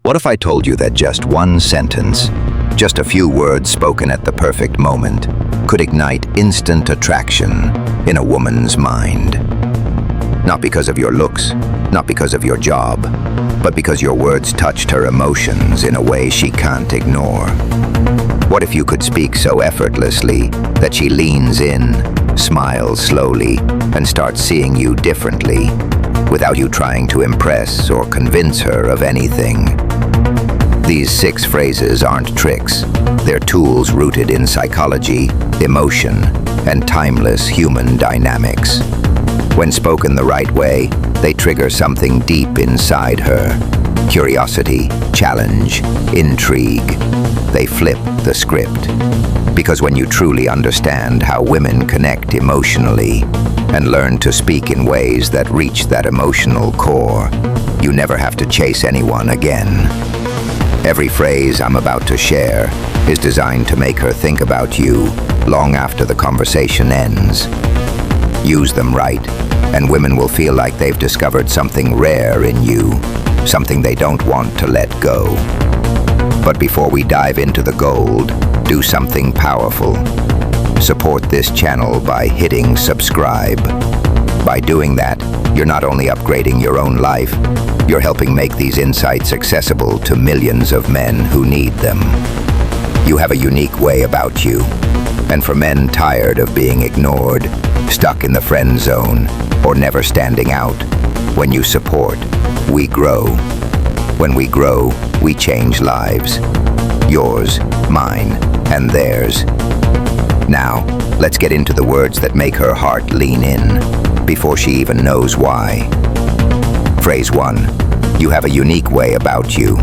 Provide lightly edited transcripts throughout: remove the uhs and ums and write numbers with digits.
What if I told you that just one sentence, just a few words spoken at the perfect moment, could ignite instant attraction in a woman's mind? Not because of your looks, not because of your job, but because your words touched her emotions in a way she can't ignore. What if you could speak so effortlessly that she leans in, smiles slowly, and starts seeing you differently, without you trying to impress or convince her of anything? These 6 phrases aren't tricks. They're tools rooted in psychology, emotion, and timeless human dynamics. When spoken the right way, they trigger something deep inside her. Curiosity, challenge, intrigue. They flip the script. Because when you truly understand how women connect emotionally and learn to speak in ways that reach that emotional core, you never have to chase anyone again. Every phrase I'm about to share is designed to make her think about you long after the conversation ends. Use them right, and women will feel like they've discovered something rare in you, something they don't want to let go. But before we dive into the gold, do something powerful. Support this channel by hitting subscribe. By doing that, you're not only upgrading your own life, you're helping make these insights accessible to millions of men who need them. You have a unique way about you, and for men tired of being ignored, stuck in the friend zone, or never standing out, when you support, we grow. When we grow, we change lives. Yours, mine, and theirs. Now, let's get into the words that make her heart lean in, before she even knows why. Phrase 1. You have a unique way about you.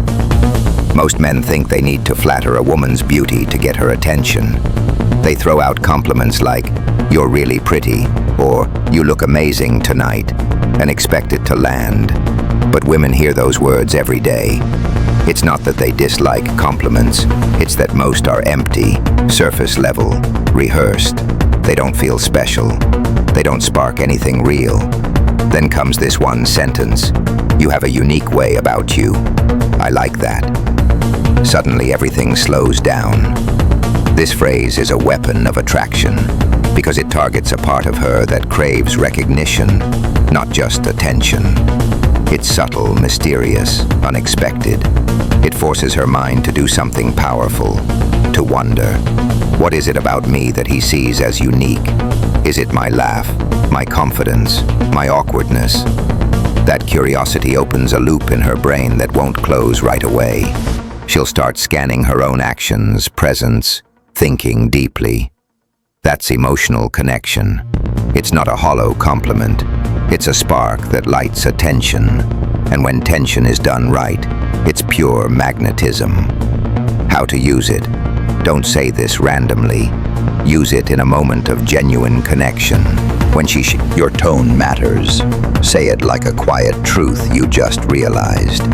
Most men think they need to flatter a woman's beauty to get her attention. They throw out compliments like, "You're really pretty," or "You look amazing tonight," and expect it to land. But women hear those words every day. It's not that they dislike compliments, it's that most are empty, surface level, rehearsed. They don't feel special. They don't spark anything real. Then comes this one sentence. You have a unique way about you. I like that. Suddenly everything slows down. This phrase is a weapon of attraction because it targets a part of her that craves recognition, not just attention. It's subtle, mysterious, unexpected. It forces her mind to do something powerful, to wonder, what is it about me that he sees as unique? Is it my laugh, my confidence, my awkwardness? That curiosity opens a loop in her brain that won't close right away. She'll start scanning her own actions, presence, thinking deeply. That's emotional connection. It's not a hollow compliment. It's a spark that lights attention. And when tension is done right, it's pure magnetism. How to use it? Don't say this randomly. Use it in a moment of genuine connection. When your tone matters. Say it like a quiet truth you just realized.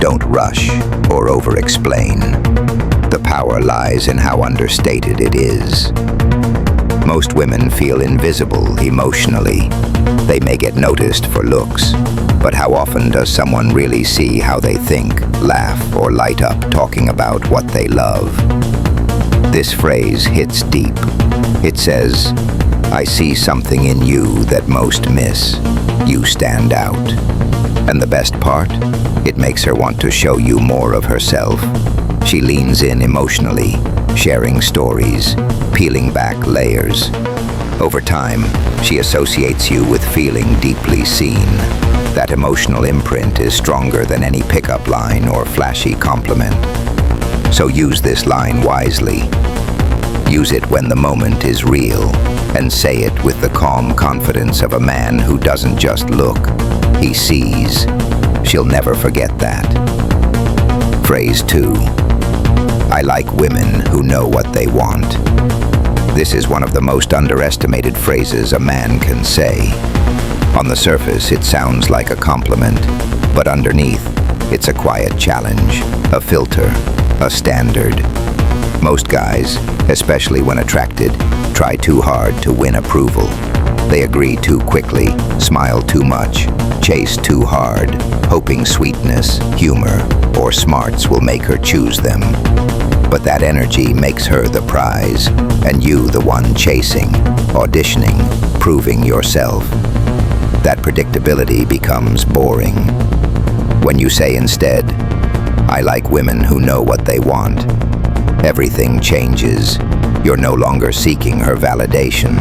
Don't rush or over-explain. The power lies in how understated it is. Most women feel invisible emotionally. They may get noticed for looks, but how often does someone really see how they think, laugh, or light up talking about what they love? This phrase hits deep. It says, I see something in you that most miss. You stand out. And the best part? It makes her want to show you more of herself. She leans in emotionally, sharing stories, peeling back layers. Over time, she associates you with feeling deeply seen. That emotional imprint is stronger than any pickup line or flashy compliment. So use this line wisely. Use it when the moment is real, and say it with the calm confidence of a man who doesn't just look, he sees. She'll never forget that. Phrase 2. I like women who know what they want. This is one of the most underestimated phrases a man can say. On the surface, it sounds like a compliment, but underneath, it's a quiet challenge, a filter, a standard. Most guys, especially when attracted, try too hard to win approval. They agree too quickly, smile too much, chase too hard. hoping sweetness, humor, or smarts will make her choose them. But that energy makes her the prize, and you the one chasing, auditioning, proving yourself. That predictability becomes boring. When you say instead, "I like women who know what they want," everything changes. You're no longer seeking her validation.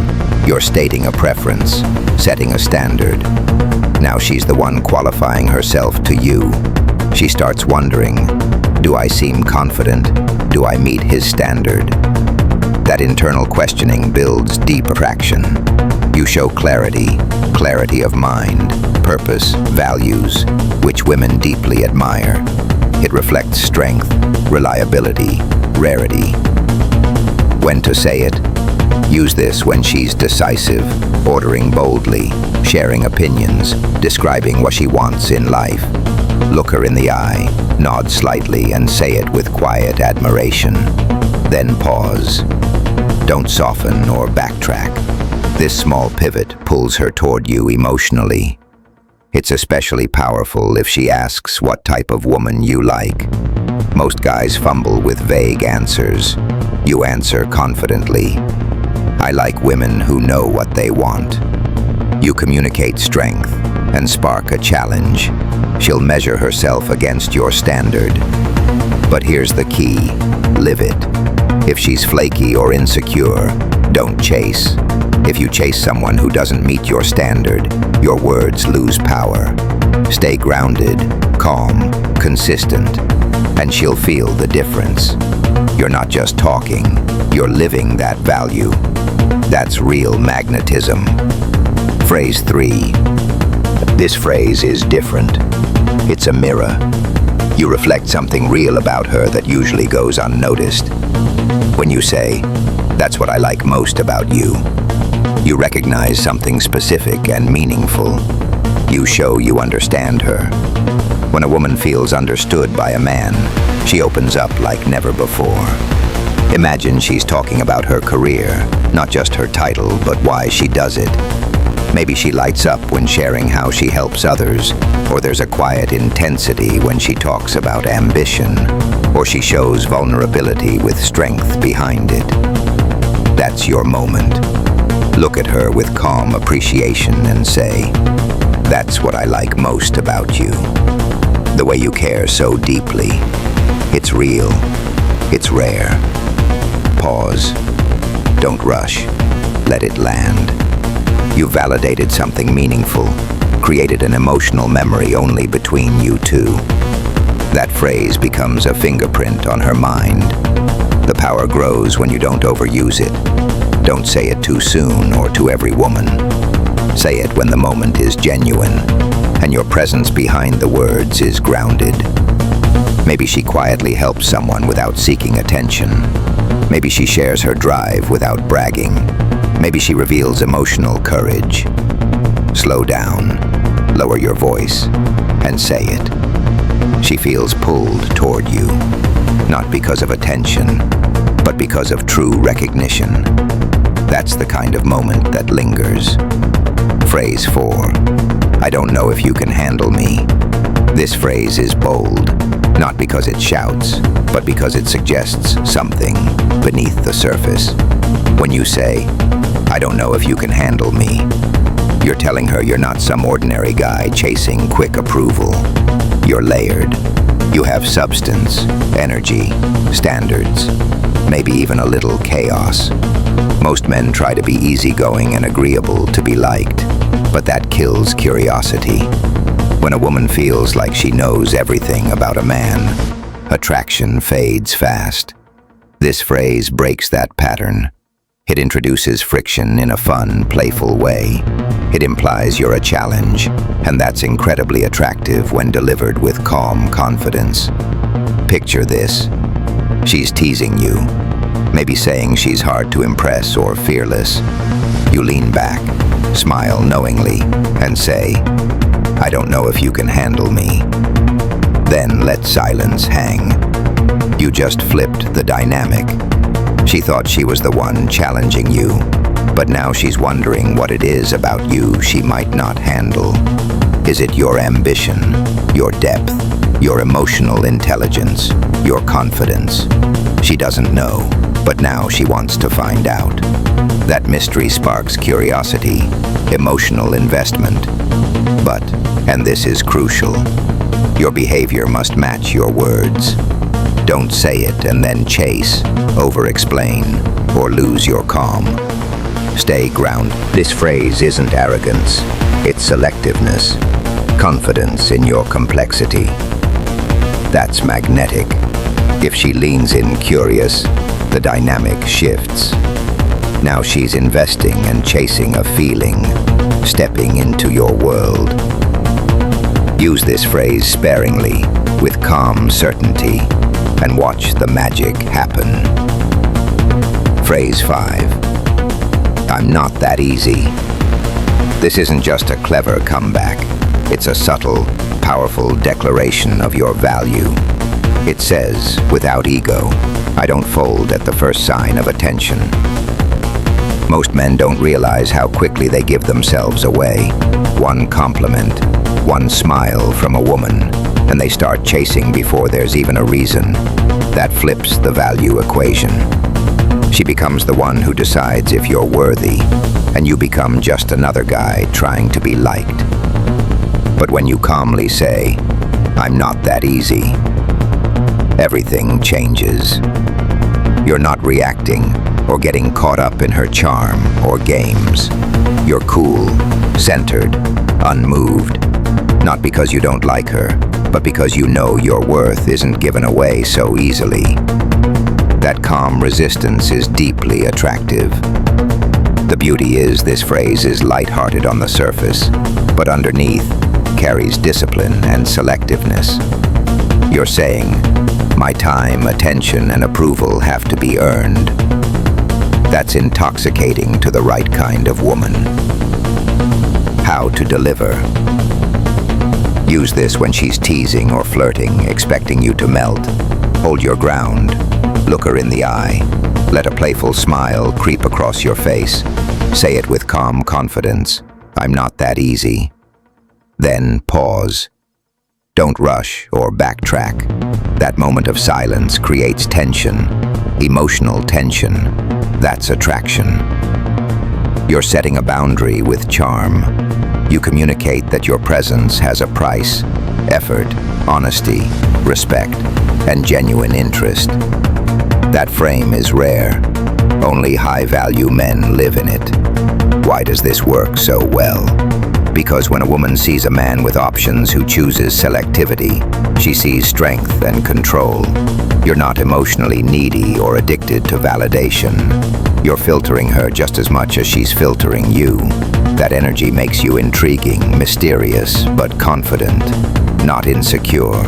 You're stating a preference, setting a standard. Now she's the one qualifying herself to you. She starts wondering, do I seem confident? Do I meet his standard? That internal questioning builds deep attraction. You show clarity of mind, purpose, values, which women deeply admire. It reflects strength, reliability, rarity. When to say it? Use this when she's decisive, ordering boldly, sharing opinions, describing what she wants in life. Look her in the eye, nod slightly, and say it with quiet admiration. Then pause. Don't soften or backtrack. This small pivot pulls her toward you emotionally. It's especially powerful if she asks what type of woman you like. Most guys fumble with vague answers. You answer confidently, "I like women who know what they want." You communicate strength and spark a challenge. She'll measure herself against your standard. But here's the key: live it. If she's flaky or insecure, don't chase. If you chase someone who doesn't meet your standard, your words lose power. Stay grounded, calm, consistent, and she'll feel the difference. You're not just talking, you're living that value. That's real magnetism. Phrase 3. This phrase is different. It's a mirror. You reflect something real about her that usually goes unnoticed. When you say, "That's what I like most about you," you recognize something specific and meaningful. You show you understand her. When a woman feels understood by a man, she opens up like never before. Imagine she's talking about her career, not just her title, but why she does it. Maybe she lights up when sharing how she helps others, or there's a quiet intensity when she talks about ambition, or she shows vulnerability with strength behind it. That's your moment. Look at her with calm appreciation and say, "That's what I like most about you. The way you care so deeply. It's real. It's rare." Pause. Don't rush. Let it land. You validated something meaningful, created an emotional memory only between you two. That phrase becomes a fingerprint on her mind. The power grows when you don't overuse it. Don't say it too soon or to every woman. Say it when the moment is genuine, and your presence behind the words is grounded. Maybe she quietly helps someone without seeking attention. Maybe she shares her drive without bragging. Maybe she reveals emotional courage. Slow down, lower your voice, and say it. She feels pulled toward you, not because of attention, but because of true recognition. That's the kind of moment that lingers. Phrase 4. I don't know if you can handle me. This phrase is bold, not because it shouts, but because it suggests something beneath the surface. When you say, "I don't know if you can handle me," you're telling her you're not some ordinary guy chasing quick approval. You're layered. You have substance, energy, standards, maybe even a little chaos. Most men try to be easygoing and agreeable to be liked, but that kills curiosity. When a woman feels like she knows everything about a man, attraction fades fast. This phrase breaks that pattern. It introduces friction in a fun, playful way. It implies you're a challenge, and that's incredibly attractive when delivered with calm confidence. Picture this. She's teasing you, maybe saying she's hard to impress or fearless. You lean back, smile knowingly, and say, "I don't know if you can handle me." Then let silence hang. You just flipped the dynamic. She thought she was the one challenging you, but now she's wondering what it is about you she might not handle. Is it your ambition, your depth, your emotional intelligence, your confidence? She doesn't know, but now she wants to find out. That mystery sparks curiosity, emotional investment. But, and this is crucial, your behavior must match your words. Don't say it and then chase, over-explain, or lose your calm. Stay grounded. This phrase isn't arrogance, it's selectiveness, confidence in your complexity. That's magnetic. If she leans in curious, the dynamic shifts. Now she's investing and chasing a feeling, stepping into your world. Use this phrase sparingly, with calm certainty, and watch the magic happen. Phrase 5. I'm not that easy. This isn't just a clever comeback. It's a subtle, powerful declaration of your value. It says, without ego, I don't fold at the first sign of attention. Most men don't realize how quickly they give themselves away. One compliment, one smile from a woman, and they start chasing before there's even a reason. That flips the value equation. She becomes the one who decides if you're worthy, and you become just another guy trying to be liked. But when you calmly say, I'm not that easy, everything changes. You're not reacting or getting caught up in her charm or games. You're cool, centered, unmoved, not because you don't like her, but because you know your worth isn't given away so easily. That calm resistance is deeply attractive. The beauty is this phrase is lighthearted on the surface, but underneath carries discipline and selectiveness. You're saying, my time, attention, and approval have to be earned. That's intoxicating to the right kind of woman. How to deliver. Use this when she's teasing or flirting, expecting you to melt. Hold your ground. Look her in the eye. Let a playful smile creep across your face. Say it with calm confidence. I'm not that easy. Then pause. Don't rush or backtrack. That moment of silence creates tension, emotional tension. That's attraction. You're setting a boundary with charm. You communicate that your presence has a price, effort, honesty, respect, and genuine interest. That frame is rare. Only high-value men live in it. Why does this work so well? Because when a woman sees a man with options who chooses selectivity, she sees strength and control. You're not emotionally needy or addicted to validation. You're filtering her just as much as she's filtering you. That energy makes you intriguing, mysterious, but confident, not insecure.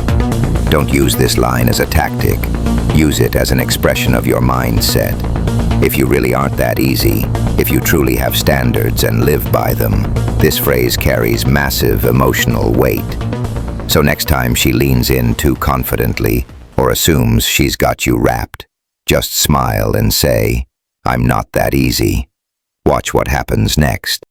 Don't use this line as a tactic. Use it as an expression of your mindset. If you really aren't that easy, if you truly have standards and live by them, this phrase carries massive emotional weight. So next time she leans in too confidently or assumes she's got you wrapped, just smile and say, I'm not that easy. Watch what happens next.